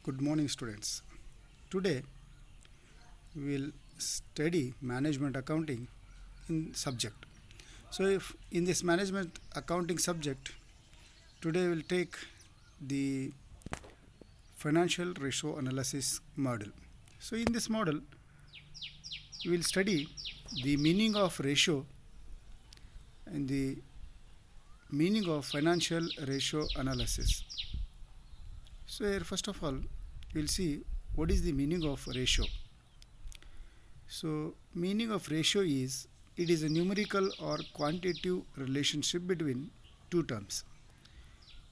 Good morning, students. Today we will study management accounting in subject. So, if in this management accounting subject, today we will take the financial ratio analysis model. So, in this model, we will study the meaning of ratio and the meaning of financial ratio analysis. So, here first of all, we will see what is the meaning of ratio. So, meaning of ratio is it is a numerical or quantitative relationship between two terms.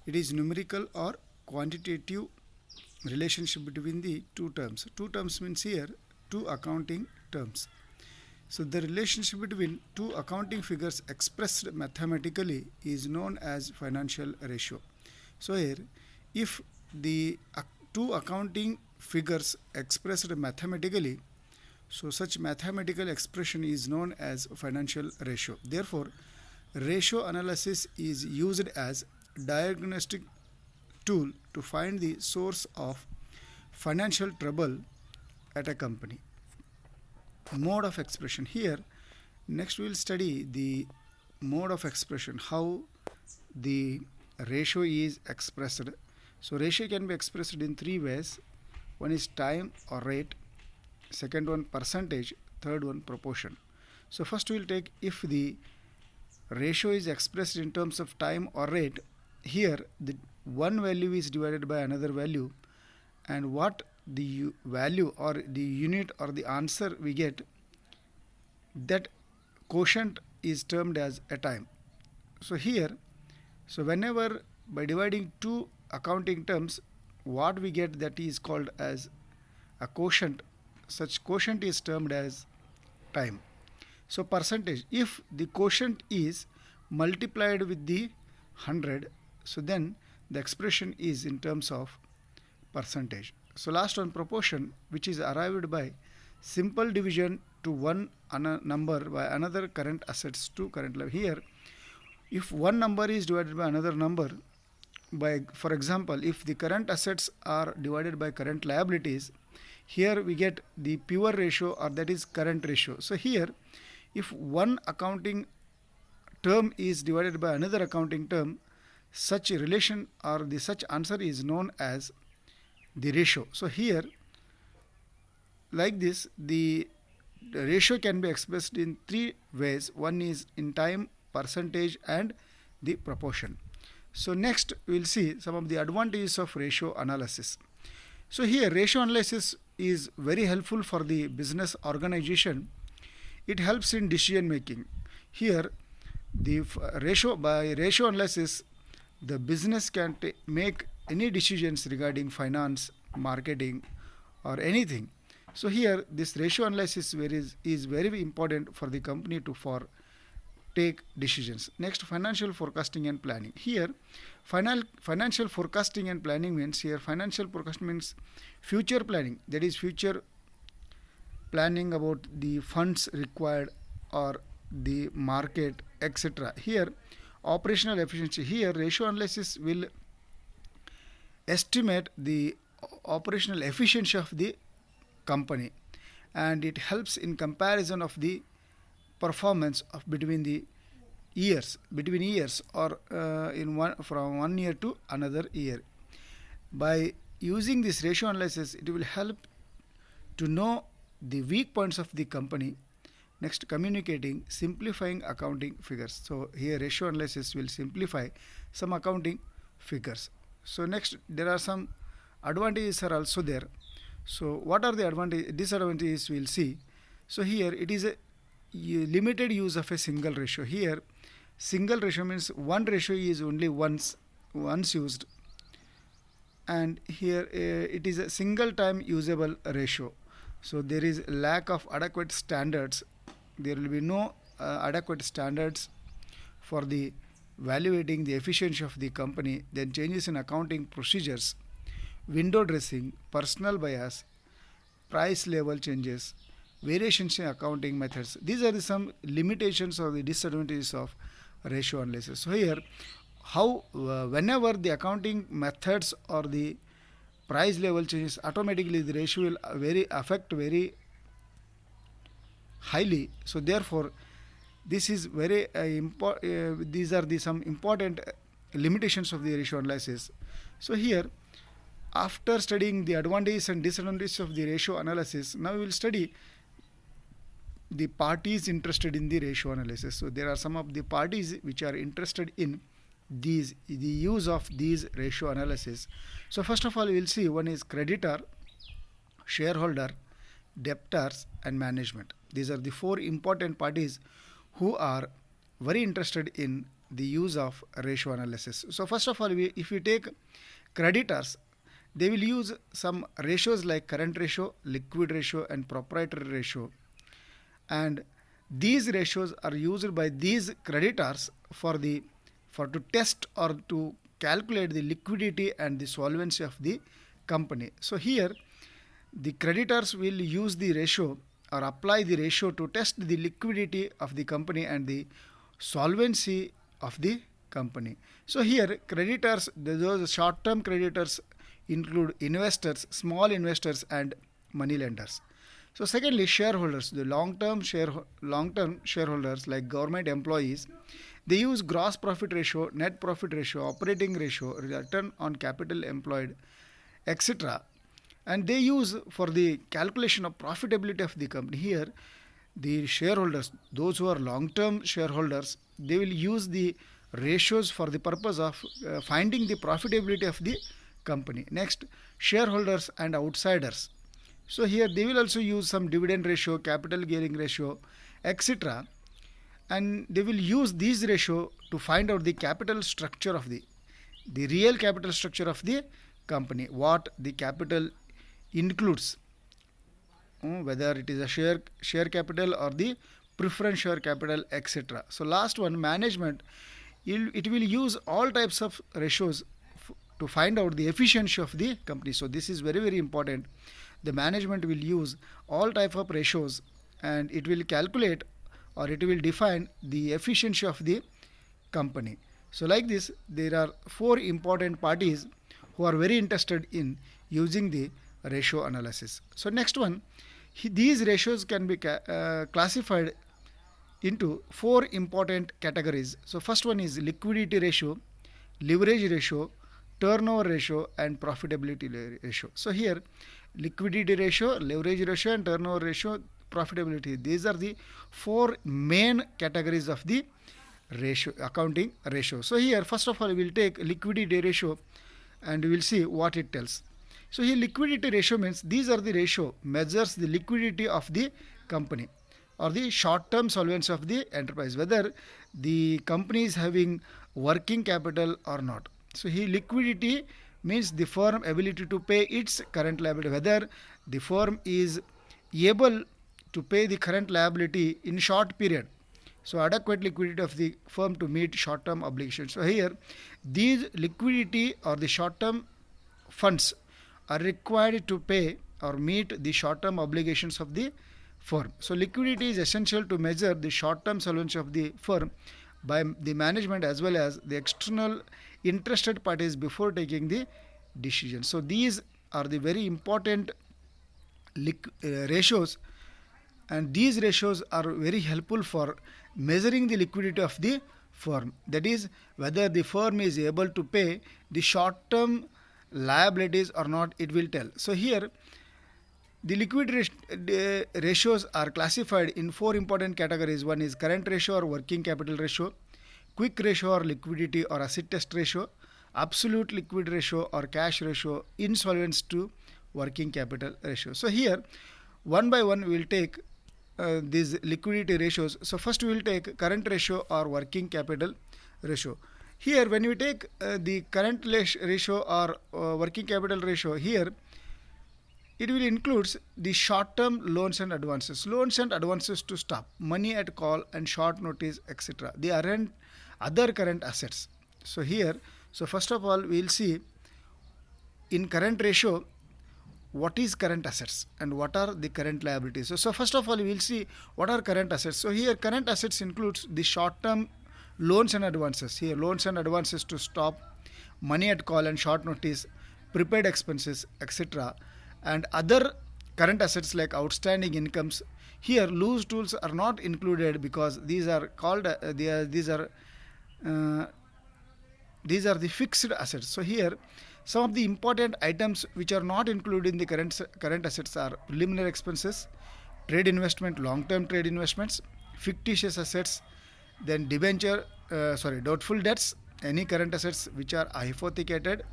It is numerical or quantitative relationship between the two terms. Two terms means here two accounting terms. So, the relationship between two accounting figures expressed mathematically is known as financial ratio. So, here if the two accounting figures expressed mathematically, so such mathematical expression is known as financial ratio. Therefore, ratio analysis is used as diagnostic tool to find the source of financial trouble at a company. Mode of expression here. Next, we will study the mode of expression, how the ratio is expressed. So, ratio can be expressed in three ways. One is time or rate, second one percentage, third one proportion. So, first we will take if the ratio is expressed in terms of time or rate. Here, the one value is divided by another value, and what the value or the unit or the answer we get, that quotient is termed as a time. So here, so whenever by dividing two accounting terms, what we get, that is called as a quotient. Such quotient is termed as time. So percentage, if the quotient is multiplied with the 100, so then the expression is in terms of percentage. So last one, proportion, which is arrived by simple division to one number by another current assets to current level. Here, if one number is divided by another number, by for example, if the current assets are divided by current liabilities, here we get the pure ratio, or that is current ratio. So here, if one accounting term is divided by another accounting term, such a relation or the such answer is known as the ratio. So here, like this, the ratio can be expressed in three ways. One is in time, percentage, and the proportion. So next we will see some of the advantages of ratio analysis. So here, ratio analysis is very helpful for the business organization. It helps in decision making. Here, the by ratio analysis, the business can make any decisions regarding finance, marketing, or anything. So here, this ratio analysis is very important for the company to take decisions. Next, financial forecasting and planning. Here, financial forecasting and planning means, here financial forecasting means future planning, that is future planning about the funds required or the market, etc. Here, operational efficiency. Here, ratio analysis will estimate the operational efficiency of the company, and it helps in comparison of the performance of between years or from one year to another year. By using this ratio analysis, it will help to know the weak points of the company. Next, communicating, simplifying accounting figures. So here, ratio analysis will simplify some accounting figures. So next, there are some advantages are also there. So what are the disadvantages we will see. So here, it is a limited use of a single ratio. Here, single ratio means one ratio is only once used, and here it is a single time usable ratio. So there is lack of adequate standards. There will be no adequate standards for the evaluating the efficiency of the company. Then changes in accounting procedures, window dressing, personal bias, price level changes, variations in accounting methods. These are some limitations or the disadvantages of ratio analysis. So here, how whenever the accounting methods or the price level changes, automatically the ratio will very affect very highly. So therefore, this is very these are the some important limitations of the ratio analysis. So here, after studying the advantages and disadvantages of the ratio analysis, now we will study the parties interested in the ratio analysis. So there are some of the parties which are interested in the use of these ratio analysis. So first of all, we will see one is creditor, shareholder, debtors, and management. These are the four important parties who are very interested in the use of ratio analysis. So first of all, if we take creditors, they will use some ratios like current ratio, liquid ratio, and proprietary ratio. And these ratios are used by these creditors for to test or to calculate the liquidity and the solvency of the company. So here, the creditors will use the ratio or apply the ratio to test the liquidity of the company and the solvency of the company. So here, creditors, those short-term creditors include investors, small investors, and money lenders. So secondly, shareholders, the long-term shareholders like government employees, they use gross profit ratio, net profit ratio, operating ratio, return on capital employed, etc. And they use for the calculation of profitability of the company. Here, the shareholders, those who are long-term shareholders, they will use the ratios for the purpose of finding the profitability of the company. Next, shareholders and outsiders. So here they will also use some dividend ratio, capital gearing ratio, etc. And they will use these ratio to find out the capital structure of the real capital structure of the company, what the capital includes, whether it is a share capital or the preference share capital, etc. So last one, management, it will use all types of ratios to find out the efficiency of the company. So this is very, very important. The management will use all type of ratios and it will calculate or it will define the efficiency of the company. So like this, there are four important parties who are very interested in using the ratio analysis. So next one, these ratios can be classified into four important categories. So first one is liquidity ratio, leverage ratio, turnover ratio, and profitability ratio. So here, liquidity ratio, leverage ratio, and turnover ratio, profitability, these are the four main categories of the ratio, accounting ratio. So here, first of all, we will take liquidity ratio and we will see what it tells. So here, liquidity ratio means these are the ratio measures the liquidity of the company or the short-term solvency of the enterprise, whether the company is having working capital or not. So here, liquidity means the firm ability to pay its current liability, whether the firm is able to pay the current liability in short period. So adequate liquidity of the firm to meet short-term obligations. So here, these liquidity or the short-term funds are required to pay or meet the short-term obligations of the firm. So liquidity is essential to measure the short-term solvency of the firm by the management as well as the external interested parties before taking the decision. So these are the very important ratios, and these ratios are very helpful for measuring the liquidity of the firm. That is, whether the firm is able to pay the short-term liabilities or not, it will tell. So here, the liquidity ratios are classified in four important categories. One is current ratio or working capital ratio, quick ratio or liquidity or asset test ratio, absolute liquid ratio or cash ratio, insolvency to working capital ratio. So here, one by one, we will take these liquidity ratios. So first we will take current ratio or working capital ratio. Here, when we take the current ratio or working capital ratio, here it will include the short-term loans and advances to stop, money at call and short notice, etc. They are other current assets. So here, so first of all, we will see in current ratio what is current assets and what are the current liabilities. So first of all, we will see what are current assets. So here, current assets includes the short-term loans and advances. Here, loans and advances to stop, money at call and short notice, prepaid expenses, etc., and other current assets like outstanding incomes. Here, loose tools are not included because these are called uh, these are the fixed assets. So here, some of the important items which are not included in the current assets are preliminary expenses, trade investment, long-term trade investments, fictitious assets, then doubtful debts, any current assets which are hypothecated,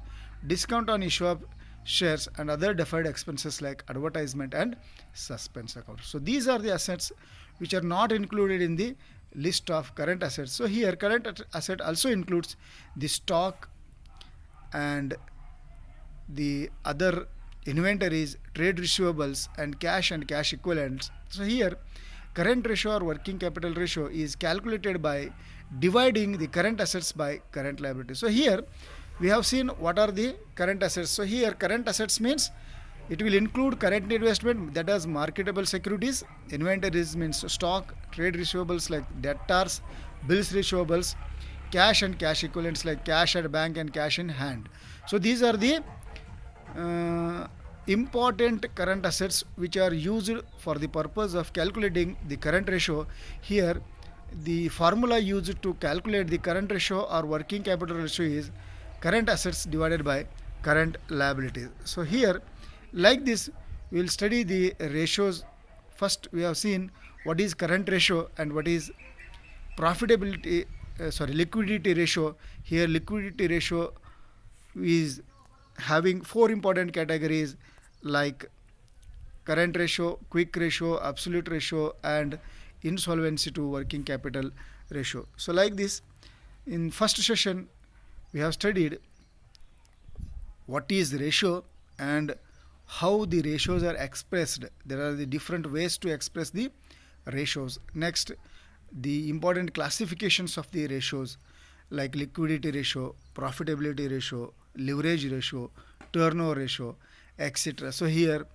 discount on issue of shares, and other deferred expenses like advertisement and suspense account. So these are the assets which are not included in the list of current assets. So here current asset also includes the stock and the other inventories, trade receivables, and cash equivalents. So here current ratio or working capital ratio is calculated by dividing the current assets by current liabilities. So here we have seen what are the current assets. So here current assets means it will include current investment, that is marketable securities, inventories means stock, trade receivables like debtors, bills receivables, cash and cash equivalents like cash at bank and cash in hand. So these are the important current assets which are used for the purpose of calculating the current ratio. Here the formula used to calculate the current ratio or working capital ratio is current assets divided by current liabilities. So here like this we will study the ratios. First we have seen what is current ratio and what is liquidity ratio. Here liquidity ratio is having four important categories like current ratio, quick ratio, absolute ratio, and insolvency to working capital ratio. So like this, in first session we have studied what is ratio and how the ratios are expressed. There are the different ways to express the ratios. Next, the important classifications of the ratios like liquidity ratio, profitability ratio, leverage ratio, turnover ratio, etc. So here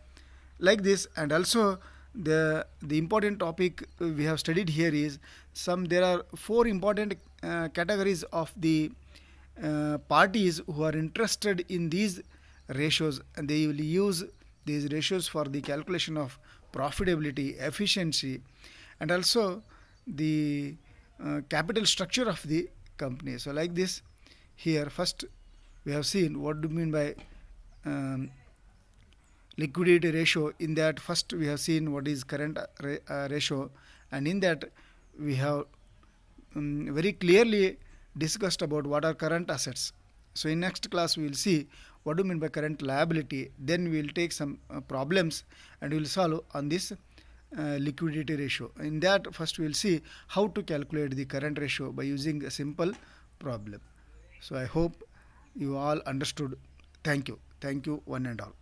like this, and also the important topic we have studied here is there are four important categories of the parties who are interested in these ratios, and they will use these ratios for the calculation of profitability, efficiency, and also the capital structure of the company. So like this, here first we have seen what do you mean by liquidity ratio. In that first we have seen what is current ratio, and in that we have very clearly discussed about what are current assets. So in next class we will see what do you mean by current liability. Then we will take some problems and we will solve on this liquidity ratio. In that first we will see how to calculate the current ratio by using a simple problem. So I hope you all understood. Thank you one and all.